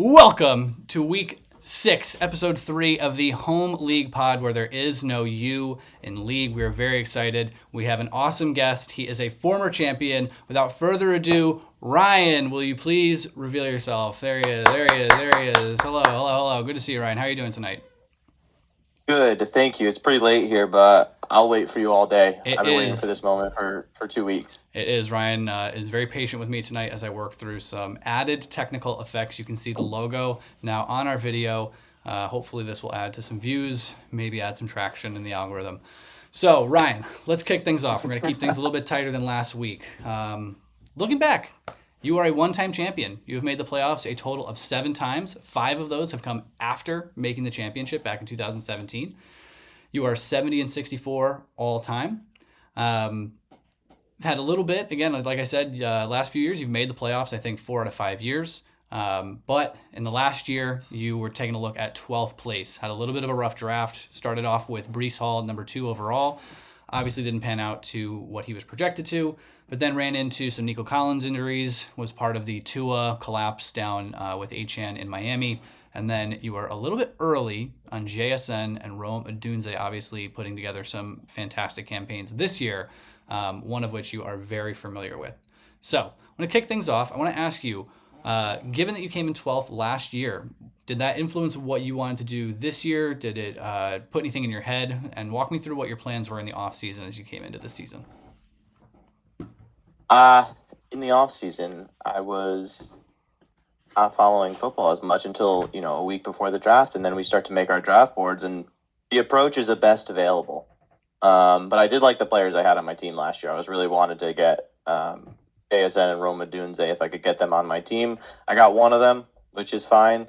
Welcome to week 6, episode 3 of the Home League Pod, where there is no you in league. We are very excited. We have an awesome guest. He is a former champion. Without further ado, Ryan, will you please reveal yourself? There he is. There he is. Hello. Good to see you, Ryan. How are you doing tonight? Good, thank you. It's pretty late here, but I'll wait for you all day. It I've been waiting for is. this moment for 2 weeks. It is. Ryan is very patient with me tonight as I work through some added technical effects. You can see the logo now on our video. Hopefully this will add to some views, maybe add some traction in the algorithm. So, Ryan, let's kick things off. We're going to keep things a little bit tighter than last week. Looking back, you are a one-time champion. You have made the playoffs a total of 7 times. 5 of those have come after making the championship back in 2017. You are 70-64 all time. Had a little bit, again, like I said, last few years, you've made the playoffs, I think 4 out of 5 years. But in the last year, you were taking a look at 12th place. Had a little bit of a rough draft. Started off with Breece Hall, number 2 overall. Obviously didn't pan out to what he was projected to, but then ran into some Nico Collins injuries, was part of the Tua collapse down with Achan in Miami. And then you were a little bit early on JSN and Rome Odunze, obviously putting together some fantastic campaigns this year, one of which you are very familiar with. So I'm going to kick things off. I want to ask you, given that you came in 12th last year, did that influence what you wanted to do this year? Did it put anything in your head? And walk me through what your plans were in the offseason as you came into this season. In the off season, I was not following football as much until a week before the draft, and then we start to make our draft boards, and the approach is the best available. But I did like the players I had on my team last year. I was really wanted to get JSN and Rome Odunze if I could get them on my team. I got one of them, which is fine.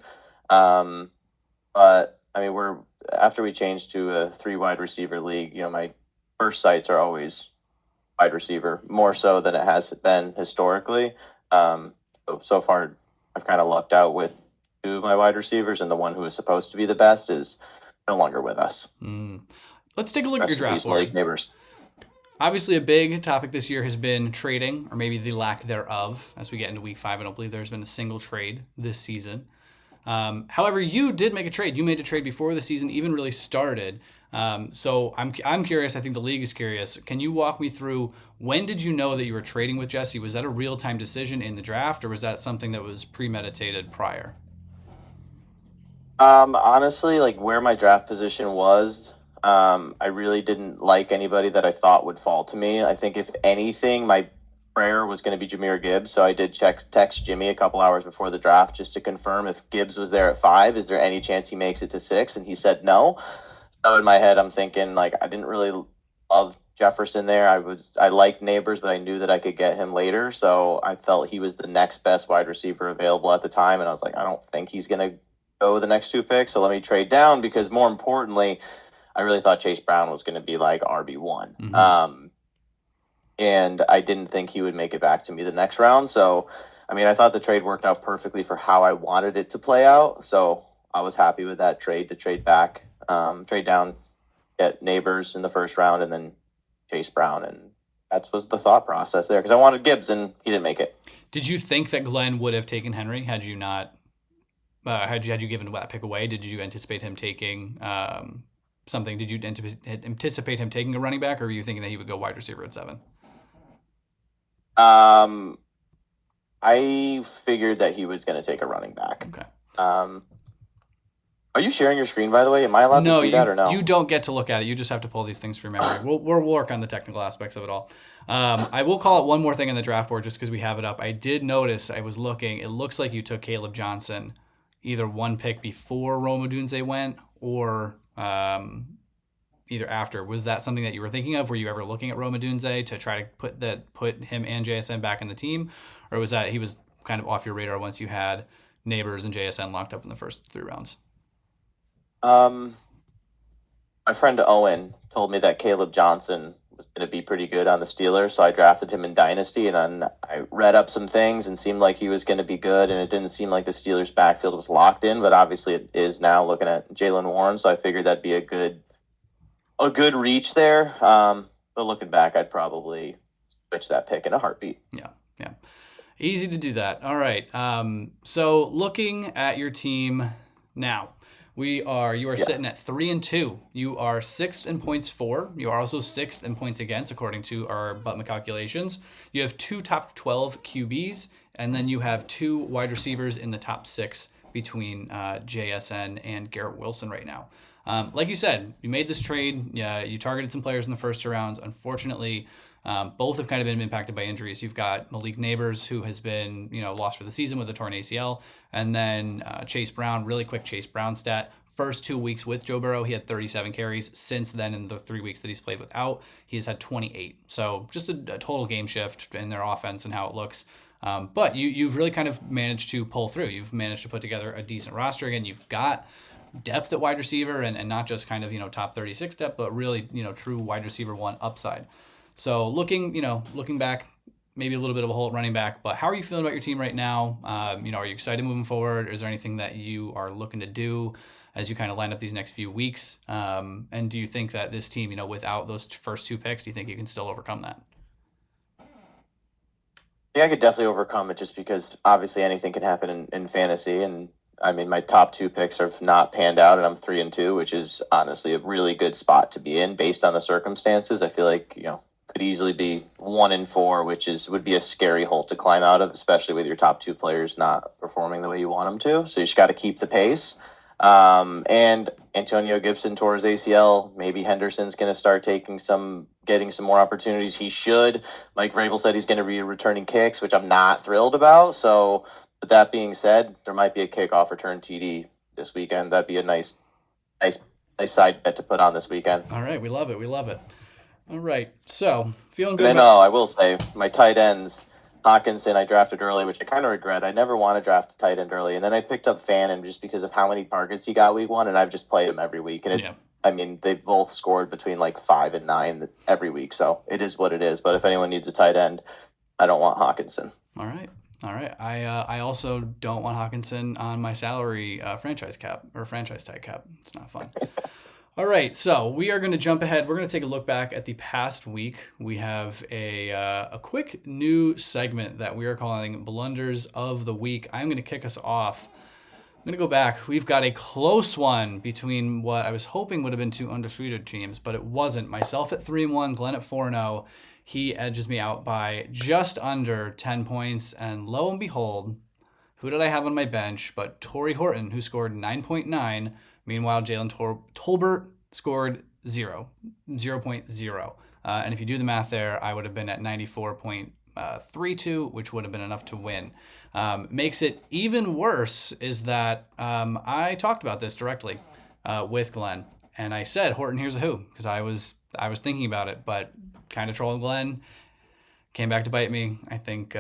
But I mean, after we changed to a 3 wide receiver league, my first sights are always wide receiver, more so than it has been historically. So far, I've kind of lucked out with 2 of my wide receivers, and the one who is supposed to be the best is no longer with us. Let's take a look at your draft board. Neighbors. Obviously, a big topic this year has been trading, or maybe the lack thereof. As we get into week 5, I don't believe there's been a single trade this season. However, you did make a trade. You made a trade before the season even really started. So I'm curious. I think the league is curious. Can you walk me through, when did you know that you were trading with Jesse? Was that a real-time decision in the draft, or was that something that was premeditated prior? Honestly, like where my draft position was, I really didn't like anybody that I thought would fall to me. I think if anything, my prayer was going to be Jahmyr Gibbs. So I did text Jimmy a couple hours before the draft just to confirm if Gibbs was there at 5, is there any chance he makes it to 6? And he said no. So in my head, I'm thinking, like, I didn't really love Jefferson there. I liked Neighbors, but I knew that I could get him later. So I felt he was the next best wide receiver available at the time. And I was like, I don't think he's going to go the next 2 picks. So let me trade down, because more importantly, I really thought Chase Brown was going to be like RB1. Mm-hmm. And I didn't think he would make it back to me the next round. So, I mean, I thought the trade worked out perfectly for how I wanted it to play out. So I was happy with that trade, to trade back, trade down, get Neighbors in the first round, and then Chase Brown. And that was the thought process there, because I wanted Gibbs, and he didn't make it. Did you think that Glenn would have taken Henry had you not? Had you given that pick away? Did you anticipate him taking something? Did you anticipate him taking a running back, or were you thinking that he would go wide receiver at 7? I figured that he was going to take a running back. Okay. Are you sharing your screen, by the way? Am I allowed to see that or no? You don't get to look at it. You just have to pull these things from your memory. We'll work on the technical aspects of it all. I will call it one more thing on the draft board just because we have it up. I did notice, I was looking, it looks like you took Caleb Johnson either 1 pick before Rome Odunze went, or either after. Was that something that you were thinking of? Were you ever looking at Rome Odunze to try to put him and JSN back in the team? Or was that he was kind of off your radar once you had Neighbors and JSN locked up in the first 3 rounds? My friend Owen told me that Caleb Johnson was going to be pretty good on the Steelers, so I drafted him in Dynasty, and then I read up some things and seemed like he was going to be good, and it didn't seem like the Steelers' backfield was locked in, but obviously it is now, looking at Jaylen Warren, so I figured that'd be a good reach there. But looking back, I'd probably switch that pick in a heartbeat. Yeah. Easy to do that. All right. So looking at your team now, you are Yeah. sitting at 3-2. You are sixth in points for. You are also sixth in points against, according to our Button calculations. You have two top 12 QBs, and then you have two wide receivers in the top six between JSN and Garrett Wilson right now. Like you said, you made this trade. Yeah, you targeted some players in the first two rounds. Unfortunately, both have kind of been impacted by injuries. You've got Malik Neighbors, who has been lost for the season with a torn ACL, and then Chase Brown. Really quick Chase Brown stat: first 2 weeks with Joe Burrow, he had 37 carries. Since then, in the 3 weeks that he's played without, he has had 28. So just a total game shift in their offense and how it looks. But you've really kind of managed to pull through. You've managed to put together a decent roster. Again, you've got depth at wide receiver and not just kind of top 36 depth, but really true wide receiver one upside. So looking back, maybe a little bit of a hole at running back, but how are you feeling about your team right now? Are you excited moving forward? Is there anything that you are looking to do as you kind of line up these next few weeks? And do you think that this team, without those first two picks, do you think you can still overcome that? Yeah, I could definitely overcome it just because obviously anything can happen in fantasy. And I mean, my top two picks have not panned out, and I'm 3-2, which is honestly a really good spot to be in based on the circumstances. I feel like, could easily be 1-4, which would be a scary hole to climb out of, especially with your top two players not performing the way you want them to. So you just got to keep the pace. And Antonio Gibson tore his ACL. Maybe Henderson's going to start getting some more opportunities. He should. Mike Vrabel said he's going to be returning kicks, which I'm not thrilled about. So, with that being said, there might be a kickoff return TD this weekend. That'd be a nice side bet to put on this weekend. All right, we love it. We love it. All right, so feeling good. And then, I will say my tight ends. Hawkinson I drafted early, which I kind of regret. I never want to draft a tight end early. And then I picked up Fannin just because of how many targets he got week one, and I've just played him every week. And I mean, they both scored between like 5 and 9 every week, so it is what it is. But if anyone needs a tight end, I don't want Hawkinson. All right. I also don't want Hawkinson on my salary franchise cap or franchise tag cap. It's not fun. All right, so we are going to jump ahead. We're going to take a look back at the past week. We have a quick new segment that we are calling Blunders of the Week. I'm going to kick us off. I'm going to go back. We've got a close one between what I was hoping would have been two undefeated teams, but it wasn't. Myself at 3-1, Glenn at 4-0. He edges me out by just under 10 points, and lo and behold, who did I have on my bench but Torrey Horton, who scored 9.9. Meanwhile, Jalen Tolbert scored 0.0. And if you do the math there, I would have been at 94.32, which would have been enough to win. Makes it even worse is that I talked about this directly with Glenn. And I said, Horton, here's a who, because I was thinking about it, but kind of trolling Glenn. Came back to bite me. I think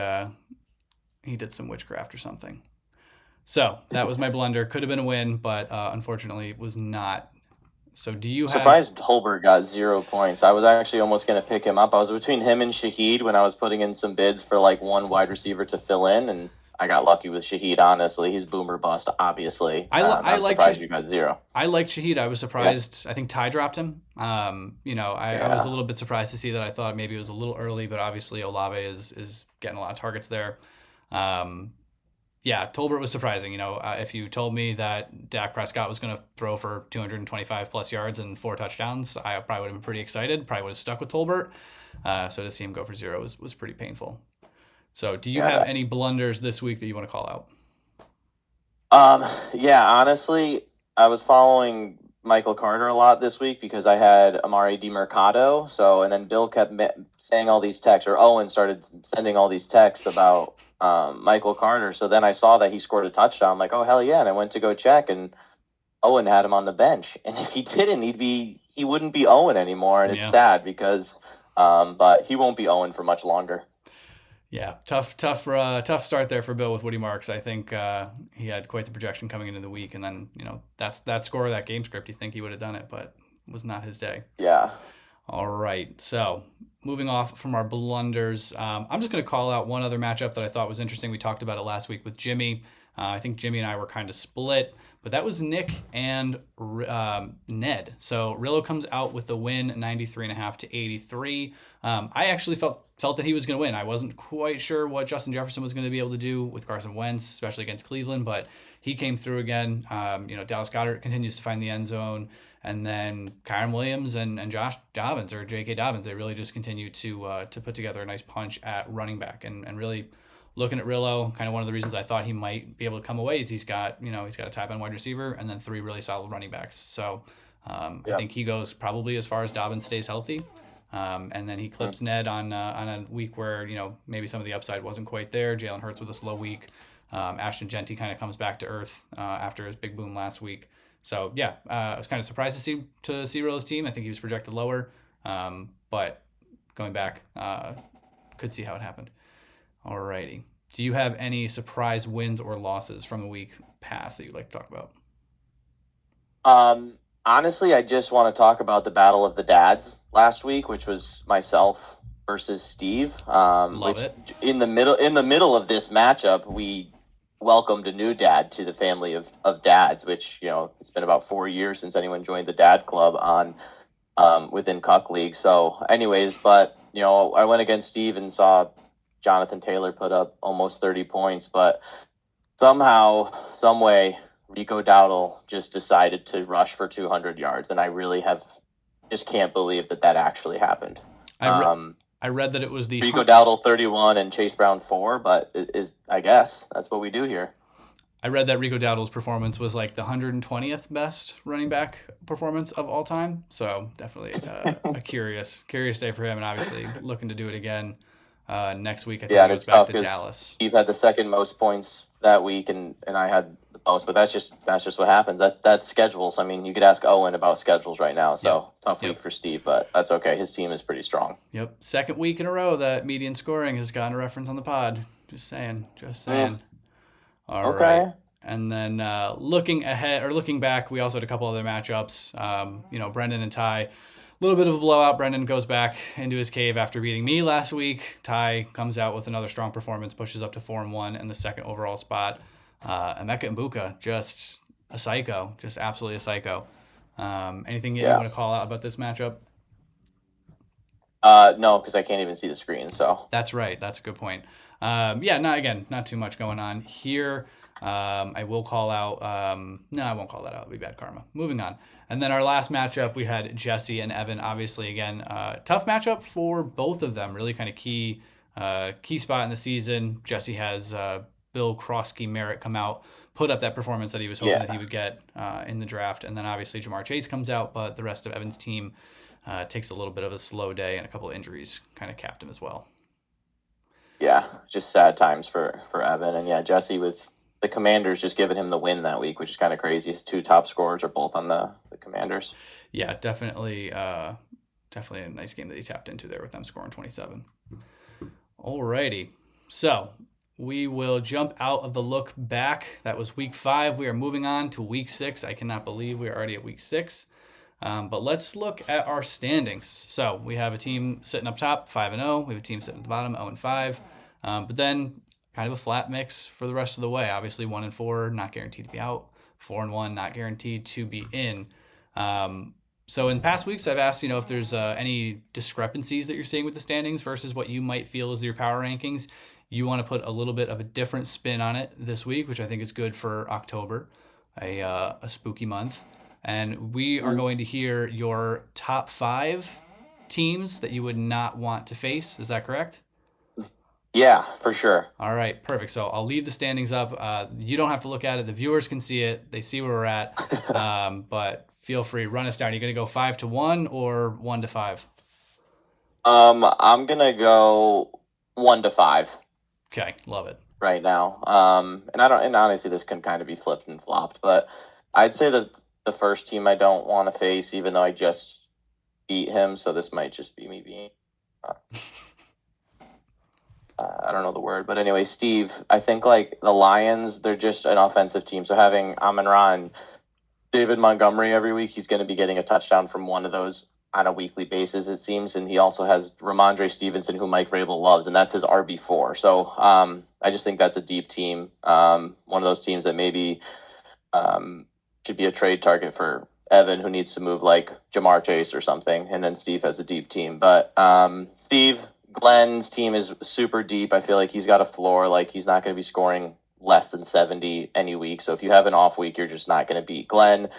he did some witchcraft or something. So that was my blunder. Could have been a win, but unfortunately it was not. So do you surprised Tolbert got 0 points. I was actually almost going to pick him up. I was between him and Shaheed when I was putting in some bids for like one wide receiver to fill in, and I got lucky with Shaheed, honestly. He's boomer bust, obviously. I'm surprised you got 0. I liked Shaheed. I was surprised. Yeah. I think Ty dropped him. I was a little bit surprised to see that. I thought maybe it was a little early, but obviously Olave is getting a lot of targets there. Yeah, Tolbert was surprising. If you told me that Dak Prescott was going to throw for 225 plus yards and 4 touchdowns, I probably would have been pretty excited. Probably would have stuck with Tolbert. So to see him go for 0 was pretty painful. So do you have any blunders this week that you want to call out? Yeah, honestly, I was following Michael Carter a lot this week because I had Amari DiMercado. And then Bill kept saying all these texts, or Owen started sending all these texts about Michael Carter. So then I saw that he scored a touchdown. I'm like, oh, hell yeah. And I went to go check, and Owen had him on the bench. And if he didn't, he wouldn't be Owen anymore. And it's sad because, but he won't be Owen for much longer. Yeah, tough start there for Bill with Woody Marks. I think he had quite the projection coming into the week, and then that score of that game script. You think he would have done it, but it was not his day. Yeah. All right, so moving off from our blunders, I'm just going to call out one other matchup that I thought was interesting. We talked about it last week with Jimmy. I think Jimmy and I were kind of split, but that was Nick and Ned. So Rillo comes out with the win, 93.5 to 83. I actually felt that he was going to win. I wasn't quite sure what Justin Jefferson was going to be able to do with Carson Wentz, especially against Cleveland, but he came through again. Dallas Goedert continues to find the end zone. And then Kyron Williams and Josh Dobbins, or J.K. Dobbins, they really just continue to put together a nice punch at running back. And really looking at Rillo, kind of one of the reasons I thought he might be able to come away is he's got a top end wide receiver and then 3 really solid running backs. So I think he goes probably as far as Dobbins stays healthy. And then he clips Ned on a week where, maybe some of the upside wasn't quite there. Jalen Hurts with a slow week. Ashton Genty kind of comes back to earth after his big boom last week. So yeah, I was kind of surprised to see Rillo's team. I think he was projected lower, but going back, could see how it happened. Alrighty. Do you have any surprise wins or losses from the week past that you'd like to talk about? Honestly, I just want to talk about the battle of the dads last week, which was myself versus Steve. Love it. In the middle of this matchup, we welcomed a new dad to the family of dads, which, it's been about 4 years since anyone joined the dad club within Cuck League. So anyways, but, I went against Steve and saw Jonathan Taylor put up almost 30 points, but somehow, some way, Rico Dowdle just decided to rush for 200 yards, and I really just can't believe that actually happened. I read that it was the Rico Dowdle 31 and Chase Brown 4, but I guess that's what we do here. I read that Rico Dowdle's performance was like the 120th best running back performance of all time. So definitely a curious day for him, and obviously looking to do it again next week. I think he goes back to Dallas. Steve had the second most points that week, and I had the most, but that's just what happens. That's schedules. I mean, you could ask Owen about schedules right now. So tough week for Steve, but that's okay. His team is pretty strong. Yep, second week in a row that median scoring has gotten a reference on the pod. Just saying. All right. And then looking back, we also had a couple other matchups. Brendan and Ty. A little bit of a blowout. Brendan goes back into his cave after beating me last week. Ty comes out with another strong performance, pushes up to 4-1 in the second overall spot. Emeka Mbuka, just a psycho, just absolutely a psycho. Anything you want to call out about this matchup? No, because I can't even see the screen. So that's right. That's a good point. Not too much going on here. I will call out. No, I won't call that out. It'll be bad karma. Moving on. And then our last matchup, we had Jesse and Evan. Obviously, again, tough matchup for both of them. Really kind of key spot in the season. Jesse has Bill Krosky-Merritt come out, put up that performance that he was hoping that he would get in the draft. And then obviously Jamar Chase comes out, but the rest of Evan's team takes a little bit of a slow day, and a couple of injuries kind of capped him as well. Yeah, just sad times for Evan. And Jesse with the Commanders just giving him the win that week, which is kind of crazy. His 2 top scorers are both on the Commanders. Yeah, definitely a nice game that he tapped into there with them scoring 27. Alrighty. So we will jump out of the look back. That was week 5. We are moving on to week 6. I cannot believe we are already at week 6. But let's look at our standings. So we have a team sitting up top, 5-0. We have a team sitting at the bottom, 0-5. But then kind of a flat mix for the rest of the way. Obviously, 1-4, not guaranteed to be out. 4-1, not guaranteed to be in. So in past weeks, I've asked, if there's any discrepancies that you're seeing with the standings versus what you might feel is your power rankings. You want to put a little bit of a different spin on it this week, which I think is good for October, a spooky month. And we are going to hear your top 5 teams that you would not want to face. Is that correct? Yeah, for sure. All right, perfect. So I'll leave the standings up. You don't have to look at it. The viewers can see it. They see where we're at. But feel free, run us down. Are you going to go 5-1 or 1-5? I'm going to go 1-5. Okay, love it. Right now. And honestly, this can kind of be flipped and flopped, but I'd say that the first team I don't want to face, even though I just beat him, so this might just be me being I don't know the word, but anyway, Steve, I think like the Lions, they're just an offensive team. So having Amon-Ra and David Montgomery every week, he's going to be getting a touchdown from one of those on a weekly basis, it seems. And he also has Ramondre Stevenson, who Mike Vrabel loves, and that's his RB4. So I just think that's a deep team. One of those teams that maybe should be a trade target for Evan, who needs to move like Jamar Chase or something. And then Steve has a deep team. But Glenn's team is super deep. I feel like he's got a floor. Like, he's not going to be scoring less than 70 any week. So if you have an off week, you're just not going to beat Glenn.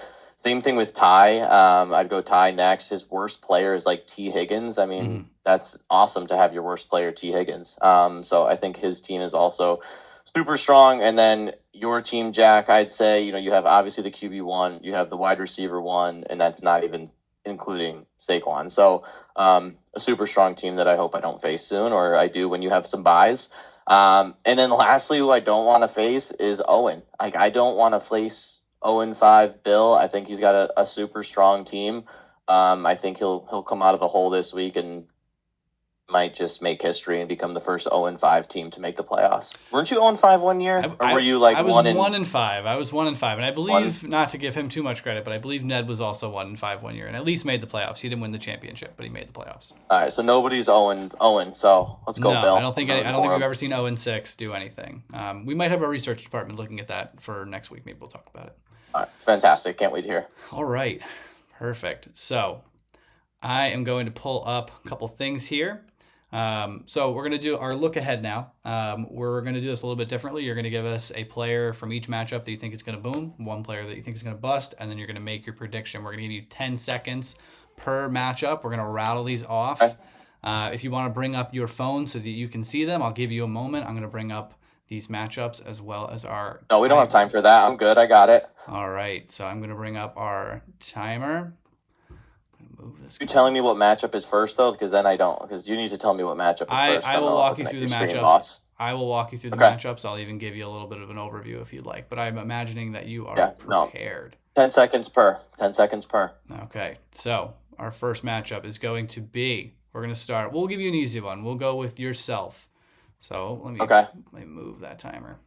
Same thing with Ty. I'd go Ty next. His worst player is like T. Higgins. I mean, that's awesome to have your worst player, T. Higgins. So I think his team is also super strong. And then your team, Jack, I'd say, you have obviously the QB1, you have the wide receiver 1, and that's not even including Saquon. So a super strong team that I hope I don't face soon, or I do when you have some buys. And then lastly, who I don't want to face is Owen. Like, I don't want to face 0-5 Bill. I think he's got a super strong team. I think he'll come out of the hole this week and might just make history and become the first 0-5 team to make the playoffs. Weren't you 0-5 one year, or were you like I was 1-5? I was 1-5, and I believe, not to give him too much credit, but I believe Ned was also 1-5 one year and at least made the playoffs. He didn't win the championship, but he made the playoffs. All right, so nobody's 0-0. So let's go, No, Bill. I don't think we've ever seen 0-6 do anything. We might have our research department looking at that for next week. Maybe we'll talk about it. All right, fantastic. Can't wait to hear. All right, perfect. So I am going to pull up a couple things here. So we're going to do our look ahead now. We're going to do this a little bit differently. You're going to give us a player from each matchup that you think is going to boom, one player that you think is going to bust, and then you're going to make your prediction. We're going to give you 10 seconds per matchup. We're going to rattle these off. Okay. If you want to bring up your phone so that you can see them, I'll give you a moment. I'm going to bring up these matchups as well as our No, we don't have time for that. I'm good. I got it. All right, so I'm going to bring up our timer. Move this. You telling me what matchup is first, though? Because then I don't. Because you need to tell me what matchup is first. I will walk you through the matchups. Boss. I will walk you through the matchups. I'll even give you a little bit of an overview if you'd like. But I'm imagining that you are prepared. 10 seconds per. 10 seconds per. Okay, so our first matchup is going to be, we're going to start. We'll give you an easy one. We'll go with yourself. So let me move that timer.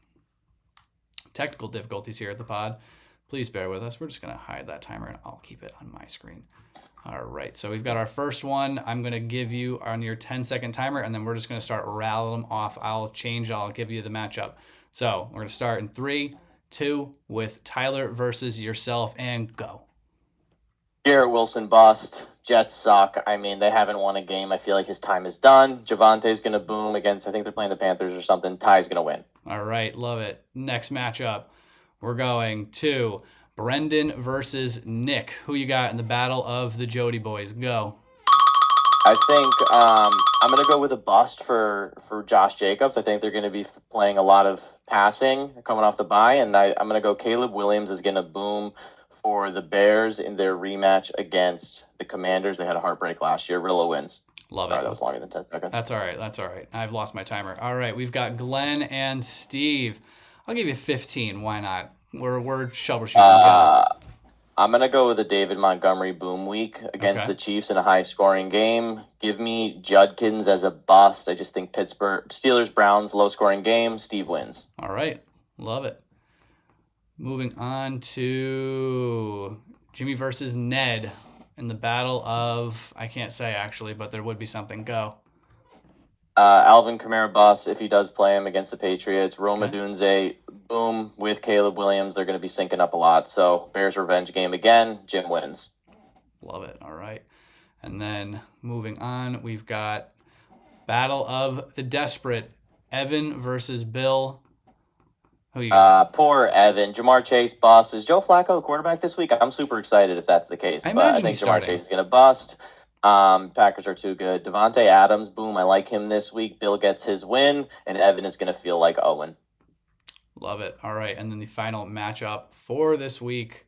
Technical difficulties here at the pod. Please bear with us. We're just going to hide that timer, and I'll keep it on my screen. All right, so we've got our first one. I'm going to give you on your 10-second timer, and then we're just going to start rattling them off. I'll give you the matchup. So we're going to start in 3, 2, with Tyler versus yourself, and go. Garrett Wilson bust. Jets suck. I mean, they haven't won a game. I feel like his time is done. Javante's going to boom against, I think they're playing the Panthers or something. Ty's going to win. All right, love it. Next matchup, we're going to Brendan versus Nick. Who you got in the battle of the Jody boys? Go. I think I'm going to go with a bust for Josh Jacobs. I think they're going to be playing a lot of passing coming off the bye, and I'm going to go Caleb Williams is going to boom for the Bears in their rematch against the Commanders. They had a heartbreak last year. Rillo wins. Love it. Sorry, that was longer than 10 seconds. That's all right. I've lost my timer. All right, we've got Glenn and Steve. I'll give you 15. Why not? We're troubleshooting. I'm going to go with a David Montgomery boom week against the Chiefs in a high-scoring game. Give me Judkins as a bust. I just think Pittsburgh, Steelers-Browns, low-scoring game. Steve wins. All right. Love it. Moving on to Jimmy versus Ned in the battle of, I can't say actually, but there would be something. Go. Alvin Kamara bust if he does play him against the Patriots. Roma Dunze, boom, with Caleb Williams. They're going to be syncing up a lot. So Bears revenge game again. Jim wins. Love it. All right. And then moving on, we've got battle of the desperate. Evan versus Bill. Who you got? Poor Evan. Jamar Chase bust. Was Joe Flacco the quarterback this week? I'm super excited if that's the case. I think Jamar Chase is going to bust. Packers are too good. Devontae Adams, boom. I like him this week. Bill gets his win, and Evan is going to feel like Owen. Love it. All right, and then the final matchup for this week,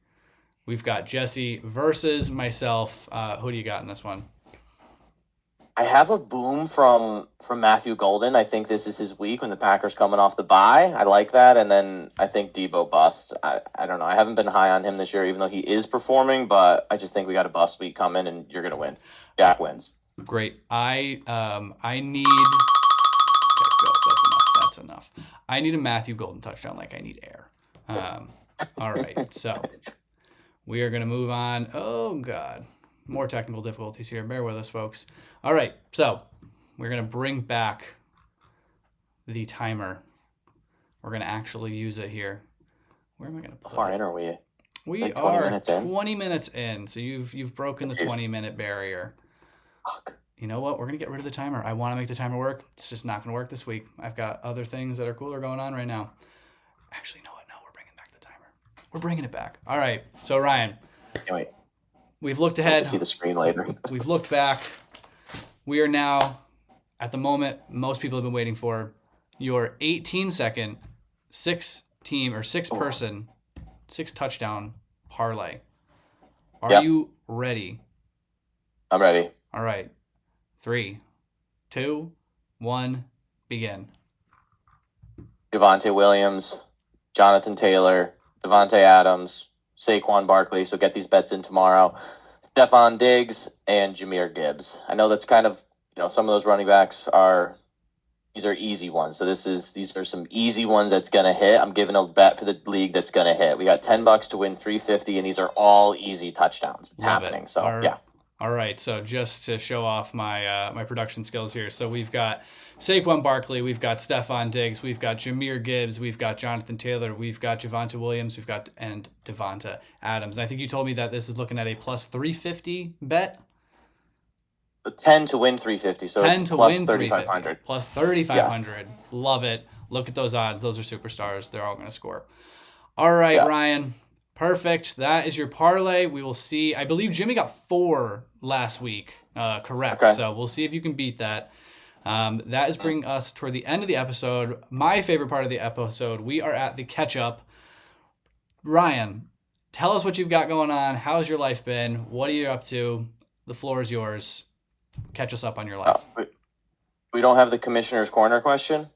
we've got Jesse versus myself. Who do you got in this one? I have a boom from Matthew Golden. I think this is his week when the Packers coming off the bye. I like that. And then I think Debo busts. I don't know. I haven't been high on him this year, even though he is performing, but I just think we got a bust week coming and you're going to win. Jack wins. Great. I need... Okay, go. That's enough. I need a Matthew Golden touchdown like I need air. All right, so we are going to move on. Oh, God. more technical difficulties here. Bear with us, folks. All right, so we're going to bring back the timer. We're going to actually use it here. Where am I going to put How far it? in are we? We Like 20 are minutes in? 20 minutes in, so you've broken the 20-minute barrier. Fuck. You know what? We're going to get rid of the timer. I want to make the timer work. It's just not going to work this week. I've got other things that are cooler going on right now. Actually, you know what? No, we're bringing back the timer. We're bringing it back. All right. So, Ryan, Anyway, we've looked I ahead. can see the screen later. We've looked back. We are now at the moment most people have been waiting for, your 18-second, 6-person, 6-touchdown parlay. Are you ready? I'm ready. All right. 3, 2, 1, begin. Javonte Williams, Jonathan Taylor, Devontae Adams, Saquon Barkley. So get these bets in tomorrow. Stephon Diggs and Jahmyr Gibbs. I know that's kind of, some of those running backs these are easy ones. So these are some easy ones that's going to hit. I'm giving a bet for the league that's going to hit. We got $10 to win $350, and these are all easy touchdowns. It's happening. So, yeah. All right, so just to show off my my production skills here. So we've got Saquon Barkley, we've got Stephon Diggs, we've got Jahmyr Gibbs, we've got Jonathan Taylor, we've got Javonte Williams, and Devonta Adams. And I think you told me that this is looking at a plus 350 bet. 10 to win 350, so 10 it's to plus win 3,500. Plus 3,500. Yes. Love it. Look at those odds. Those are superstars. They're all going to score. All right, Ryan. Perfect. That is your parlay. We will see. I believe Jimmy got 4 last week. Correct. Okay. So we'll see if you can beat that. That is bringing us toward the end of the episode. My favorite part of the episode. We are at the catch-up. Ryan, tell us what you've got going on. How's your life been? What are you up to? The floor is yours. Catch us up on your life. We don't have the Commissioner's Corner question?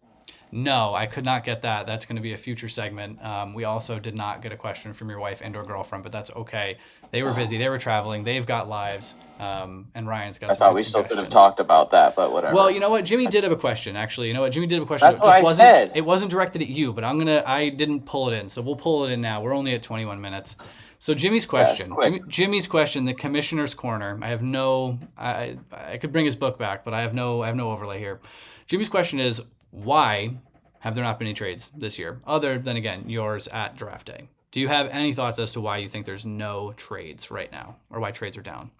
No, I could not get that. That's going to be a future segment. We also did not get a question from your wife and or girlfriend, but that's okay. They were busy. They were traveling. They've got lives. And Ryan's got some I thought we still could have talked about that, but whatever. Well, you know what? Jimmy did have a question, actually. You know what? Jimmy did have a question. That's what I said. It wasn't directed at you, but I didn't pull it in, so we'll pull it in now. We're only at 21 minutes. So Jimmy's question, Jimmy's question, the Commissioner's Corner. I could bring his book back, but I have no overlay here. Jimmy's question is, why have there not been any trades this year, other than, again, yours at draft day? Do you have any thoughts as to why you think there's no trades right now, or why trades are down?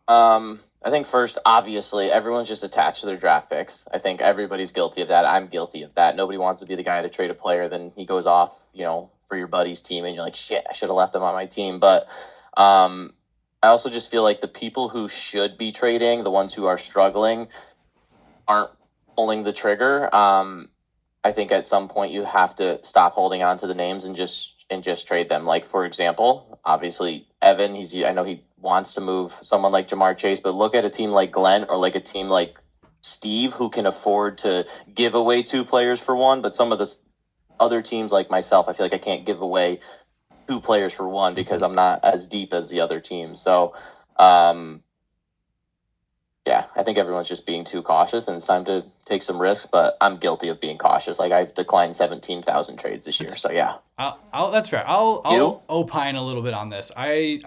I think first, obviously, everyone's just attached to their draft picks. I think everybody's guilty of that. I'm guilty of that. Nobody wants to be the guy to trade a player, then he goes off, for your buddy's team, and you're like, shit, I should have left him on my team. But I also just feel like the people who should be trading, the ones who are struggling, aren't pulling the trigger. I think at some point you have to stop holding on to the names and just trade them. Like, for example, obviously Evan, I know he wants to move someone like Jamar Chase, but look at a team like Glenn or like a team like Steve who can afford to give away 2 players for 1, but some of the other teams like myself, I feel like I can't give away 2 players for 1 because I'm not as deep as the other team. So, I think everyone's just being too cautious, and it's time to take some risks, but I'm guilty of being cautious. Like, I've declined 17,000 trades this year, so yeah. That's fair. I'll opine a little bit on this. I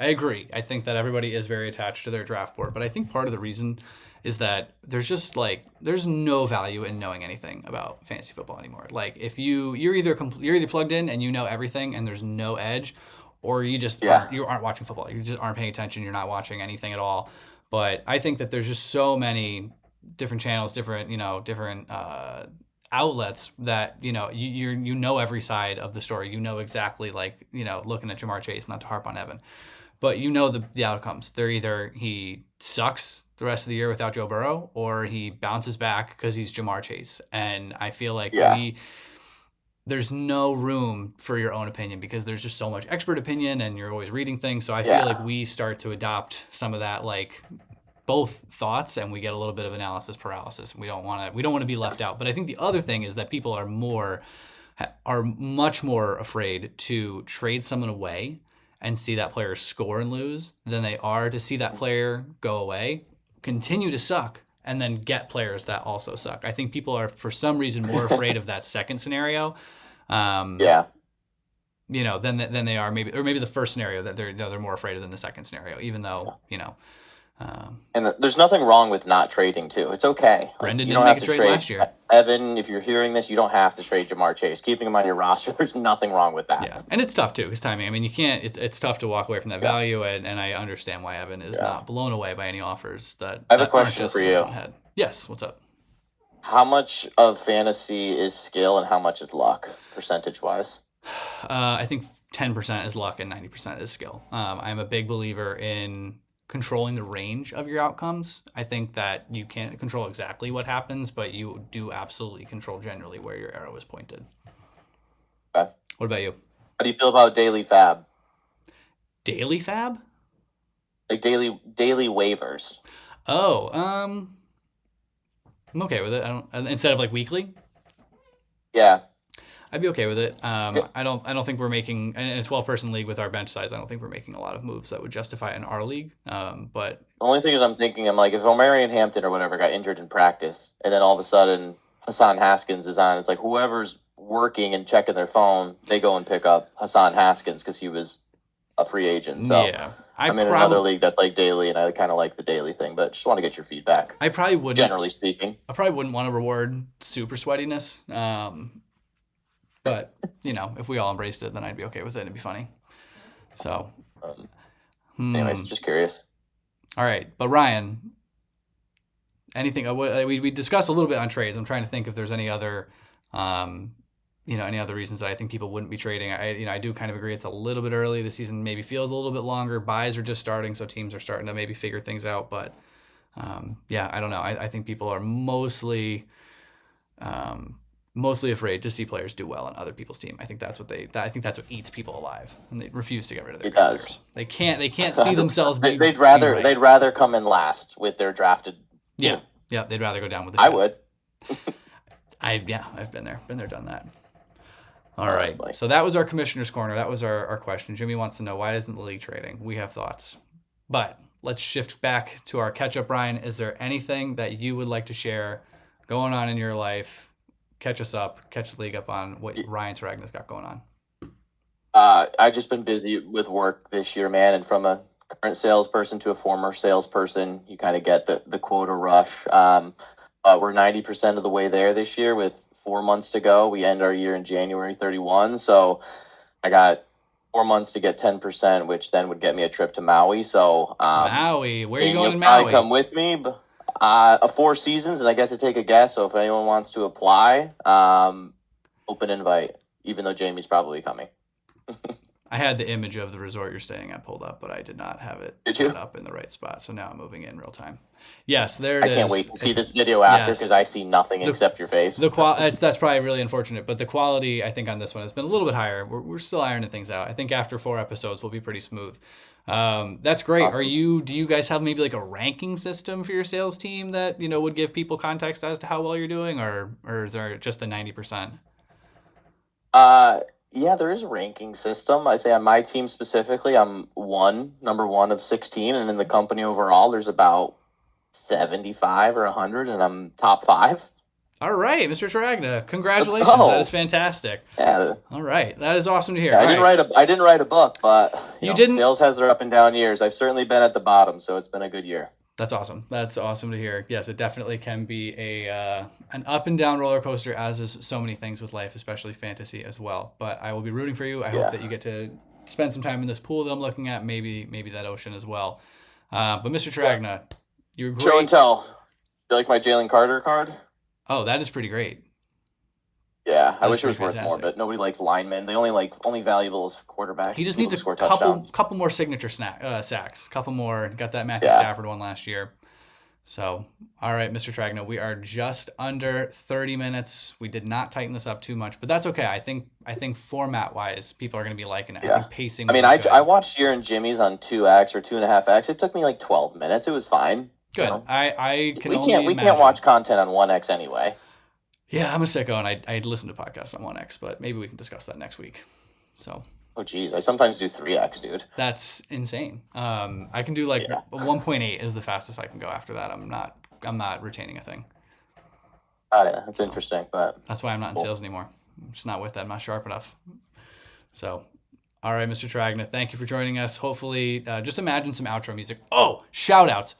agree. I think that everybody is very attached to their draft board, but I think part of the reason is that there's no value in knowing anything about fantasy football anymore. Like, if you're either plugged in and you know everything and there's no edge, or you just aren't watching football. You just aren't paying attention. You're not watching anything at all. But I think that there's just so many different channels, different outlets that you know every side of the story. You know exactly, looking at Jamar Chase, not to harp on Evan, but you know the outcomes. They're either he sucks the rest of the year without Joe Burrow, or he bounces back because he's Jamar Chase. And I feel like there's no room for your own opinion because there's just so much expert opinion and you're always reading things. So I feel like we start to adopt some of that, both thoughts, and we get a little bit of analysis paralysis. We don't want to be left out. But I think the other thing is that people are much more afraid to trade someone away and see that player score and lose than they are to see that player go away, continue to suck, and then get players that also suck. I think people are, for some reason, more afraid of that second scenario. than they are maybe the first scenario that they're more afraid of than the second scenario, even though, And there's nothing wrong with not trading too. It's okay. Like, Brendan you didn't don't make have a to trade trade last year. Evan. If you're hearing this, you don't have to trade Jamar Chase. Keeping him on your roster, there's nothing wrong with that. Yeah, and it's tough too, because timing. I mean, you can't. It's tough to walk away from that Yeah. value, and I understand why Evan is not blown away by any offers that I have a aren't question just for in his you. own head. Yes, what's up? How much of fantasy is skill and how much is luck, percentage-wise? I think 10% is luck and 90% is skill. I'm a big believer in controlling the range of your outcomes. I think that you can't control exactly what happens, but you do absolutely control generally where your arrow is pointed. Okay. What about you? How do you feel about daily fab? Daily fab? Like daily waivers. Oh, I'm okay with it. I don't instead of like weekly. Yeah. I'd be okay with it. I don't think we're making in a 12-person league with our bench size. I don't think we're making a lot of moves that would justify it in our league. But the only thing is, I'm like, if Omarion Hampton or whatever got injured in practice, and then all of a sudden Hassan Haskins is on, it's like whoever's working and checking their phone, they go and pick up Hassan Haskins because he was a free agent. So yeah, I'm in another league that's like daily, and I kind of like the daily thing, but just want to get your feedback. I probably wouldn't. Generally speaking, I probably wouldn't want to reward super sweatiness. But if we all embraced it, then I'd be okay with it. It'd be funny. So, anyways, just curious. All right, but Ryan, anything? We discussed a little bit on trades. I'm trying to think if there's any other, any other reasons that I think people wouldn't be trading. I do kind of agree. It's a little bit early. The season maybe feels a little bit longer. Buys are just starting, so teams are starting to maybe figure things out. But I don't know. I think people are mostly afraid to see players do well on other people's team. I think that's what eats people alive, and they refuse to get rid of their players. They can't see themselves. They'd rather come in last with their drafted. Yeah, they'd rather go down with the. I would. I've been there, done that. All right, so that was our commissioner's corner. That was our question. Jimmy wants to know, why isn't the league trading? We have thoughts, but let's shift back to our catch up. Brian, is there anything that you would like to share going on in your life? Catch us up, catch the league up on what Ryan Saragna's got going on. I've just been busy with work this year, man. And from a current salesperson to a former salesperson, you kind of get the quota rush. We're 90% of the way there this year with 4 months to go. We end our year in January 31. So I got 4 months to get 10%, which then would get me a trip to Maui. So Maui, where are you going in Maui? Maui? Come with me. 4 seasons, and I get to take a guess. So if anyone wants to apply, open invite, even though Jamie's probably coming. I had the image of the resort you're staying at pulled up, but I did not have it set up in the right spot. So now I'm moving in real time. Yes, there it is. I can't wait to see this video after, because I see nothing except your face. That's probably really unfortunate, but the quality, I think, on this one has been a little bit higher. We're still ironing things out. I think after 4 episodes, we'll be pretty smooth. That's great. Awesome. Do you guys have maybe like a ranking system for your sales team that, would give people context as to how well you're doing, or is there just the 90%? Yeah, there is a ranking system. I say on my team specifically, I'm number one of 16, and in the company overall, there's about 75 or 100, and I'm top 5. All right, Mr. Taragna, congratulations. That is fantastic. Yeah. All right, that is awesome to hear. Yeah, I didn't write a book, but didn't. Sales has their up and down years. I've certainly been at the bottom, so it's been a good year. That's awesome. That's awesome to hear. Yes, it definitely can be an up and down roller coaster, as is so many things with life, especially fantasy as well. But I will be rooting for you. I hope that you get to spend some time in this pool that I'm looking at, maybe that ocean as well. But Mr. Taragna, you're great. Show and tell. You like my Jalen Carter card? Oh, that is pretty great. Yeah, I wish it was worth more, but nobody likes linemen. They only valuable as quarterbacks. He just needs a couple more signature sacks. Couple more. Got that Matthew Stafford one last year. So, all right, Mr. Tragno, we are just under 30 minutes. We did not tighten this up too much, but that's okay. I think format-wise, people are going to be liking it. Yeah. I think pacing. I mean, I watched your and Jimmy's on 2x or 2.5x. It took me like 12 minutes. It was fine. Good. We can't watch content on 1x anyway. Yeah, I'm a sicko, and I listen to podcasts on 1x, but maybe we can discuss that next week. So. Oh, geez. I sometimes do 3x, dude. That's insane. I can do 1.8 is the fastest I can go. After that, I'm not retaining a thing. Yeah, that's interesting, but that's why I'm not in sales anymore. I'm just not with that. I'm not sharp enough. So, all right, Mr. Tragna, thank you for joining us. Hopefully, just imagine some outro music. Oh, shout outs.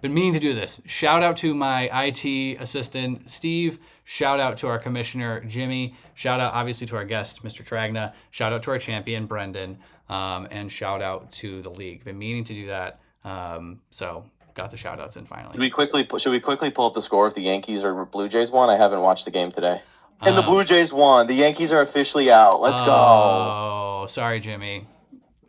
Been meaning to do this. Shout out to my IT assistant, Steve. Shout out to our commissioner, Jimmy. Shout out, obviously, to our guest, Mr. Tragna. Shout out to our champion, Brendan. And shout out to the league. Been meaning to do that. So got the shout outs in finally. Should we quickly pull up the score if the Yankees or Blue Jays won? I haven't watched the game today. And the Blue Jays won. The Yankees are officially out. Let's go. Oh, sorry, Jimmy.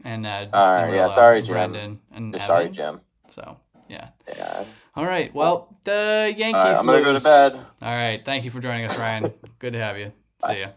And all right, yeah, sorry, Jim. Brendan and Evan. Sorry, Jim. So, yeah. Yeah. All right. Well, the Yankees. I'm gonna go to bed. All right. Thank you for joining us, Ryan. Good to have you. See ya.